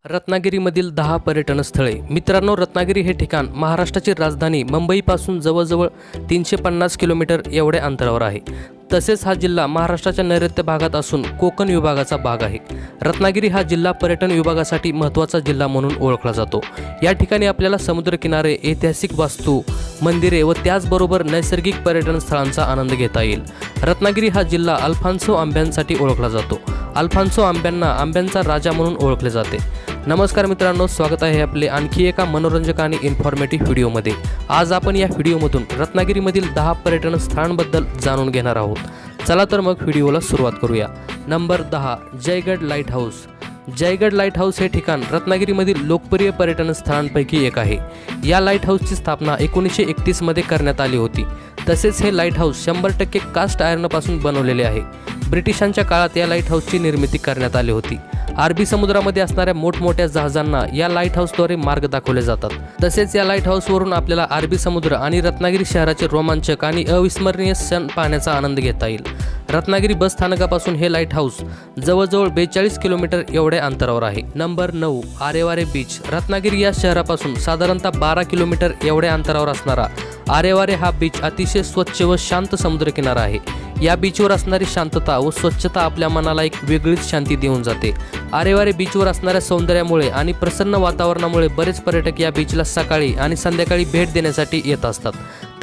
रत्नागिरीमधील 10 पर्यटन स्थळे। मित्रांनो, रत्नागिरी हे ठिकाण महाराष्ट्राची राजधानी मुंबईपासून जवळजवळ 350 किलोमीटर एवढ्या अंतरावर आहे। तसेच हा जिल्हा महाराष्ट्राच्या नैऋत्य भागात असून कोकण विभागाचा भाग आहे। रत्नागिरी हा जिल्हा पर्यटन विभागासाठी महत्त्वाचा जिल्हा म्हणून ओळखला जातो। या ठिकाणी आपल्याला समुद्रकिनारे, ऐतिहासिक वास्तू, मंदिरे व त्याचबरोबर नैसर्गिक पर्यटन स्थळांचा आनंद घेता येईल। रत्नागिरी हा जिल्हा अल्फान्सो आंब्यांसाठी ओळखला जातो। अल्फान्सो आंब्यांना आंब्यांचा राजा म्हणून ओळखले जाते। नमस्कार मित्रांनो, स्वागत आहे आपले आणखी एका मनोरंजक आणि इन्फॉर्मेटिव्ह व्हिडिओमध्ये। आज आपण या व्हिडिओमधून रत्नागिरीमधील 10 पर्यटन स्थळांबद्दल जाणून घेणार आहोत। चला तर मग व्हिडिओला सुरुवात करूया। Number 10, Jaigad light house. Jaigad light house हे ठिकाण रत्नागिरीमधील लोकप्रिय पर्यटन स्थळांपैकी एक आहे। या लाईट हाऊसची स्थापना 1931 मध्ये करण्यात आली होती। तसेच हे लाईट हाऊस 100% कास्ट आयर्नपासून बनवलेले आहे। ब्रिटिशांच्या काळात या लाईट हाऊसची निर्मिती करण्यात आली होती। अरबी समुद्रामध्ये असणाऱ्या मोठमोठ्या जहाजांना या लाईट हाऊसद्वारे मार्ग दाखवले जातात। तसेच या लाईट हाऊसवरून आपल्याला अरबी समुद्र आणि रत्नागिरी शहराचे रोमांचक आणि अविस्मरणीय क्षण पाहण्याचा आनंद घेता येईल। रत्नागिरी बस स्थानकापासून हे लाईट हाऊस जवळजवळ 42 किलोमीटर एवढ्या अंतरावर आहे। Number 9, Aareware beach. रत्नागिरी या शहरापासून साधारणतः 12 किलोमीटर एवढ्या अंतरावर असणारा आरेवारे हा बीच अतिशय स्वच्छ व शांत समुद्रकिनारा आहे। या बीचवर असणारी शांतता व स्वच्छता आपल्या मनाला एक वेगळीच शांती देऊन जाते। आरेवारे बीचवर असणाऱ्या सौंदर्यामुळे आणि प्रसन्न वातावरणामुळे बरेच पर्यटक या बीचला सकाळी आणि संध्याकाळी भेट देण्यासाठी येत असतात।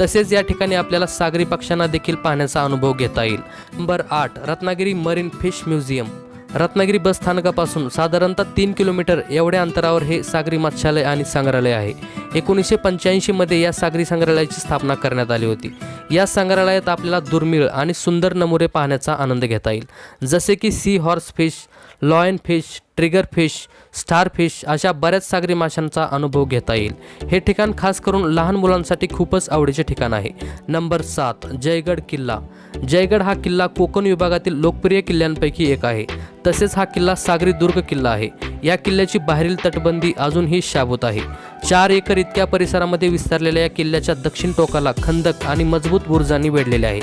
तसेच या ठिकाणी आपल्याला सागरी पक्ष्यांना देखील पाहण्याचा अनुभव घेता येईल। Number 8, Ratnagiri marine fish museum. Ratnagiri bus स्थानकापासून साधारणतः 3 किलोमीटर एवढ्या अंतरावर हे सागरी मत्स्यालय आणि संग्रहालय आहे। 1985 मध्ये या सागरी संग्रहालयाची स्थापना करण्यात आली होती। या संग्रहालयात आपल्याला दुर्मिळ आणि सुंदर नमुने पाहण्याचा आनंद घेता येईल, जसे की sea horse fish, lion fish, trigger fish, star fish अशा बऱ्याच सागरी माशांचा अनुभव घेता येईल। हे ठिकाण खास करून लहान मुलांसाठी खूपच आवडीचे ठिकाण आहे। नंबर 7, जयगड किल्ला। जयगड हा किल्ला कोकण विभागातील लोकप्रिय किल्ल्यांपैकी एक आहे। तसेच हा किल्ला सागरी दुर्ग किल्ला आहे। या किल्ल्याची बाहेरील तटबंदी अजूनही शाबूत आहे। 4 एकर इतक्या परिसरामध्ये विस्तारलेल्या या किल्ल्याच्या दक्षिण टोकाला खंदक आणि मजबूत बुरुजांनी वेढलेले आहे।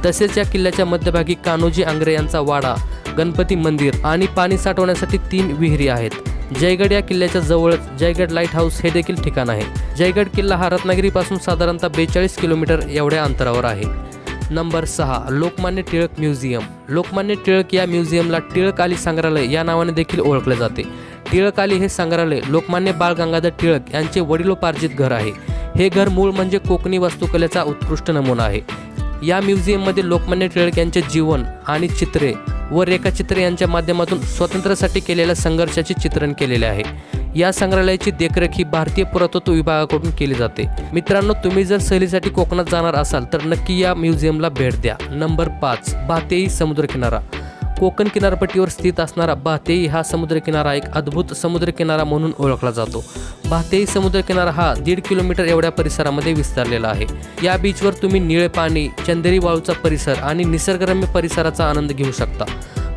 तसेच या किल्ल्याच्या मध्यभागी कान्होजी आंग्रे यांचा वाडा, गणपती मंदिर आणि पाणी साठवण्यासाठी 3 विहिरी आहेत। जयगड या किल्ल्याच्या जवळच जयगड लाईट हाऊस हे देखील ठिकाण आहे। जयगड किल्ला हा रत्नागिरीपासून साधारणतः 42 किलोमीटर एवढ्या अंतरावर आहे। Number 6, Lokmanya Tilak museum. लोकमान्य टिळक या म्युझियमला टिळक आली संग्रहालय या नावाने देखील ओळखले जाते। टिळक आली हे संग्रहालय लोकमान्य बाळ गंगाधर टिळक यांचे वडिलोपार्जित घर आहे। हे घर मूळ म्हणजे कोकणी वास्तुकलेचा उत्कृष्ट नमुना आहे। या म्युझियममध्ये लोकमान्य टिळक यांचे जीवन आणि चित्रे व रेखाचित्रे यांच्या माध्यमातून स्वातंत्र्यासाठी केलेल्या संघर्षाचे चित्रण केलेले आहे। या संग्रहालयाची देखरेख ही भारतीय पुरातत्व विभागाकडून केली जाते। मित्रांनो, तुम्ही जर सहलीसाठी कोकणात जाणार असाल तर नक्की या म्युझियमला भेट द्या। नंबर 5, बातेई समुद्रकिनारा। कोकण किनारपट्टीवर स्थित असणारा बातेई हा समुद्रकिनारा एक अद्भुत समुद्रकिनारा म्हणून ओळखला जातो। बातेई समुद्रकिनारा हा 1.5 किलोमीटर एवढ्या परिसरामध्ये विस्तारलेला आहे। या बीचवर तुम्ही निळे पाणी, चंदेरी वाळूचा परिसर आणि निसर्गरम्य परिसराचा आनंद घेऊ शकता।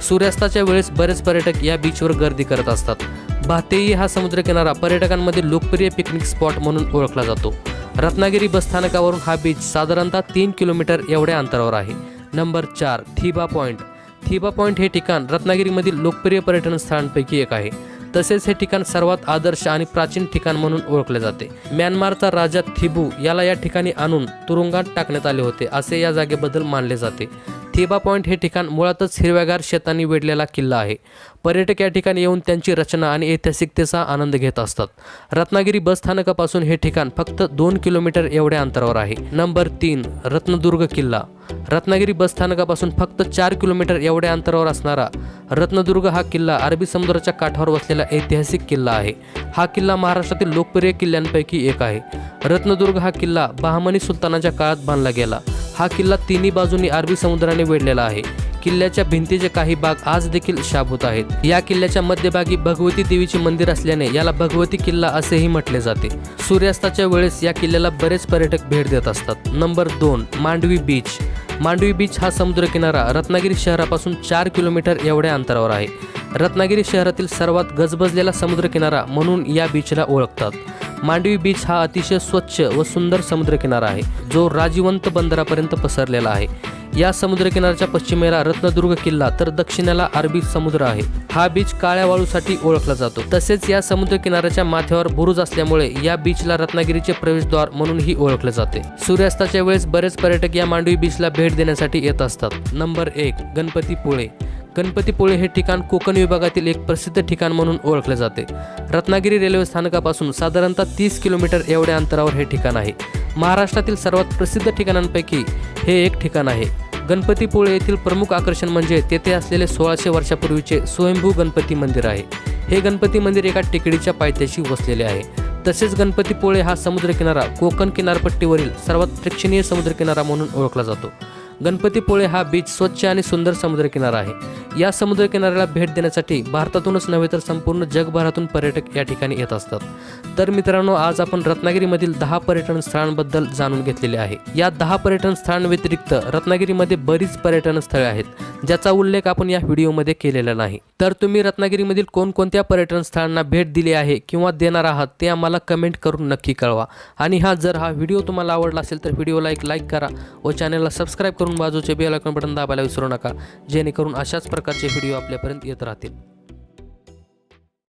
सूर्यास्ताच्या वेळेस बरेच पर्यटक या बीचवर गर्दी करत असतात। बातेई हा समुद्रकिनारा पर्यटकांमध्ये लोकप्रिय पिकनिक स्पॉट म्हणून ओळखला जातो। रत्नागिरी बस स्थानकावरून हा बीच साधारणतः 3 किलोमीटर एवढ्या अंतरावर आहे। नंबर 4, थिबा पॉईंट। थिबा पॉईंट हे ठिकाण रत्नागिरीमधील लोकप्रिय पर्यटन स्थळांपैकी एक आहे। तसेच हे ठिकाण सर्वात आदर्श आणि प्राचीन ठिकाण म्हणून ओळखले जाते। म्यानमारचा राजा थिबू याला या ठिकाणी आणून तुरुंगात टाकण्यात आले होते असे या जागेबद्दल मानले जाते। थिबा पॉईंट हे ठिकाण मुळातच हिरव्यागार शेतांनी वेढलेला किल्ला आहे। पर्यटक या ठिकाणी येऊन त्यांची रचना आणि ऐतिहासिकतेचा आनंद घेत असतात। रत्नागिरी बस स्थानकापासून हे ठिकाण फक्त 2 किलोमीटर एवढ्या अंतरावर आहे। नंबर 3, रत्नदुर्ग किल्ला। रत्नागिरी बस स्थानकापासून फक्त 4 किलोमीटर एवढ्या अंतरावर असणारा रत्नदुर्ग हा किल्ला अरबी समुद्राच्या काठावर वसलेला ऐतिहासिक किल्ला आहे। हा किल्ला महाराष्ट्रातील लोकप्रिय किल्ल्यांपैकी एक आहे। रत्नदुर्ग हा किल्ला बहामनी सुलतानाच्या काळात बांधला गेला। हा किल्ला तिन्ही बाजूंनी अरबी समुद्राने वेढलेला आहे। किल्ल्याच्या भिंतीचे काही भाग आज देखील शाबूत आहेत। या किल्ल्याच्या मध्यभागी भगवती देवीचे मंदिर असल्याने याला भगवती किल्ला असेही म्हटले जाते। सूर्यास्ताच्या वेळेस या किल्ल्याला बरेच पर्यटक भेट देत असतात। Number 2, Mandvi beach. Mandvi beach हा समुद्रकिनारा रत्नागिरी शहरापासून 4 किलोमीटर एवढ्या अंतरावर आहे। रत्नागिरी शहरातील सर्वात गजबजलेला समुद्रकिनारा म्हणून या बीचला ओळखतात. मांडवी बीच हा अतिशय स्वच्छ व सुंदर समुद्रकिनारा आहे, जो राजीवंत बंदरापर्यंत पसरलेला आहे. या समुद्रकिनाऱ्याच्या पश्चिमेला रत्नदुर्ग किल्ला तर दक्षिणेला अरबी समुद्र आहे. हा बीच काळ्या वाळूसाठी ओळखला जातो. तसेच या समुद्रकिनाऱ्याच्या माथ्यावर बुरुज असल्यामुळे या बीचला रत्नागिरीचे प्रवेशद्वार म्हणूनही ओळखले जाते. सूर्यास्ताच्या वेळेस बरेच पर्यटक या मांडवी बीचला भेट देण्यासाठी येत असतात. नंबर 1, गणपतीपुळे. गणपतीपुळे हे ठिकाण कोकण विभागातील एक प्रसिद्ध ठिकाण म्हणून ओळखले जाते. रत्नागिरी रेल्वे स्थानकापासून साधारणतः 30 किलोमीटर एवढ्या अंतरावर हे ठिकाण आहे. महाराष्ट्रातील सर्वात प्रसिद्ध ठिकाणांपैकी हे एक ठिकाण आहे. गणपतीपुळे येथील प्रमुख आकर्षण म्हणजे तेथे असलेले 1600 वर्षापूर्वीचे स्वयंभू गणपती मंदिर आहे. हे गणपती मंदिर एका टेकडीच्या पायथ्याशी वसलेले आहे. तसेच गणपतीपुळे हा समुद्रकिनारा कोकण किनारपट्टीवरील सर्वात प्रेक्षणीय समुद्रकिनारा म्हणून ओळखला जातो. गणपतीपुळे हा बीच स्वच्छ आणि सुंदर समुद्रकिनारा आहे. या समुद्रकिनाऱ्याला भेट देण्यासाठी भारतातूनच नव्हे तर संपूर्ण जगभरातून पर्यटक या ठिकाणी येत असतात. तर मित्रांनो, आज आपण रत्नागिरीमधील 10 पर्यटन स्थळांबद्दल जाणून घेतलेले आहे. या 10 पर्यटन स्थळांव्यतिरिक्त रत्नागिरीमध्ये बरीच पर्यटन स्थळे आहेत, ज्याचा उल्लेख आपण या व्हिडिओमध्ये केलेला नाही. तर तुम्ही रत्नागिरीमधील कोणकोणत्या पर्यटन स्थळांना भेट दिली आहे किंवा देणार आहात ते आम्हाला कमेंट करून नक्की कळवा. आणि जर हा व्हिडिओ तुम्हाला आवडला असेल तर व्हिडिओला एक लाईक करा व चॅनलला सबस्क्राईब करून बाजूचे बेल आयकॉन बटन दाबायला विसरू नका, जेणेकरून अशाच प्रकारचे व्हिडिओ आपल्यापर्यंत येत राहतील.